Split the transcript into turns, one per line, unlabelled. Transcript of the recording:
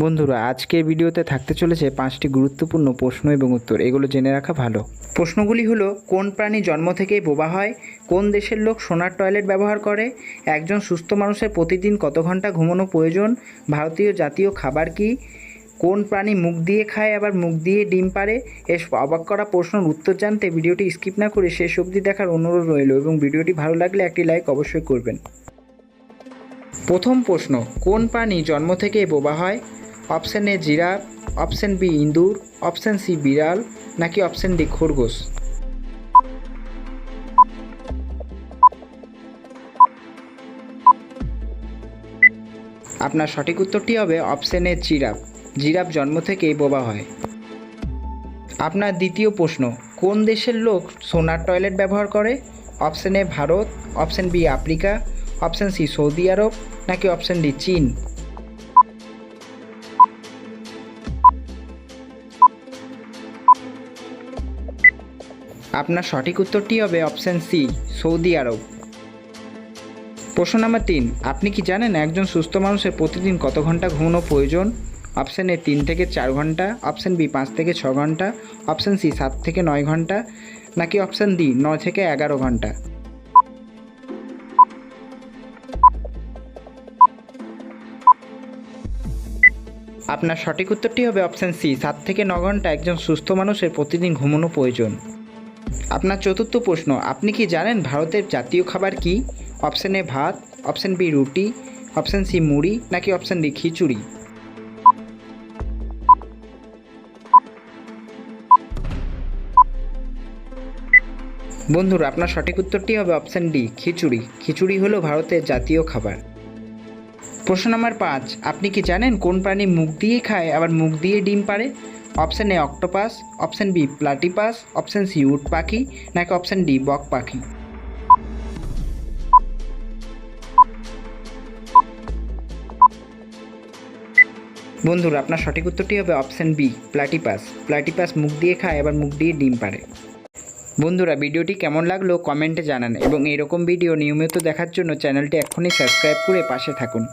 বন্ধুরা, আজকের ভিডিওতে থাকতে চলেছে 5টি গুরুত্বপূর্ণ প্রশ্ন এবং উত্তর। এগুলো জেনে রাখা ভালো। প্রশ্নগুলি হলো: কোন প্রাণী জন্ম থেকেই বোবা হয়? কোন দেশের লোক সোনার টয়লেট ব্যবহার করে? একজন সুস্থ মানুষের প্রতিদিন কত ঘন্টা ঘুমানো প্রয়োজন? ভারতীয় জাতীয় খাবার কি? কোন প্রাণী মুখ দিয়ে খায় আবার মুখ দিয়ে ডিম পাড়ে? এসব অবাক করা প্রশ্নের উত্তর জানতে ভিডিওটি স্কিপ না করে শেষ অবধি দেখার অনুরোধ রইল এবং ভিডিওটি ভালো লাগলে একটি লাইক অবশ্যই করবেন। প্রথম প্রশ্ন: কোন প্রাণী জন্ম থেকেই বোবা হয়? Option A giraffe, option B ইঁদুর, অপশান সি বিড়াল, নাকি অপশান ডি খরগোশ? আপনার সঠিক উত্তরটি হবে অপশান এ জিরাফ। জিরাফ জন্ম থেকেই বোবা হয়। আপনার দ্বিতীয় প্রশ্ন: কোন দেশের লোক সোনার টয়লেট ব্যবহার করে? Option A Bharat, option B Africa, option C Saudi আরব, নাকি অপশান ডি চীন? আপনার সঠিক উত্তরটি হবে অপশান সি সৌদি আরব। প্রশ্ন নাম্বার 3: আপনি কি জানেন একজন সুস্থ মানুষের প্রতিদিন কত ঘন্টা ঘুমানো প্রয়োজন? অপশান এ 3 থেকে 4 ঘন্টা, অপশান বি 5 থেকে 6 ঘন্টা, অপশান সি 7 থেকে 9 ঘন্টা, নাকি অপশান ডি 9 থেকে 11 ঘন্টা? আপনার সঠিক উত্তরটি হবে অপশান সি 7 থেকে 9 ঘন্টা একজন সুস্থ মানুষের প্রতিদিন ঘুমানো প্রয়োজন। আপনার চতুর্থ প্রশ্ন: আপনি কি জানেন ভারতের জাতীয় খাবার কি? অপশান এ ভাত, অপশান বি রুটি, অপশান সি মুড়ি, নাকি অপশান ডি খিচুড়ি? বন্ধুরা, আপনার সঠিক উত্তরটি হবে অপশান ডি খিচুড়ি। খিচুড়ি হলো ভারতের জাতীয় খাবার। প্রশ্ন নাম্বার 5: আপনি কি জানেন কোন প্রাণী মুখ দিয়ে খায় আবার মুখ দিয়ে ডিম পাড়ে? Option A octopus, option B platypus, option C উট পাখি, নাকি অপশান ডি বক পাখি? বন্ধুরা, আপনার সঠিক উত্তরটি হবে অপশান বি প্লাটিপাস। প্লাটিপাস মুখ দিয়ে খায় আবার মুখ দিয়ে ডিম পাড়ে। বন্ধুরা, ভিডিওটি কেমন লাগলো কমেন্টে জানান এবং এরকম ভিডিও নিয়মিত দেখার জন্য চ্যানেলটি এক্ষুনি সাবস্ক্রাইব করে পাশে থাকুন।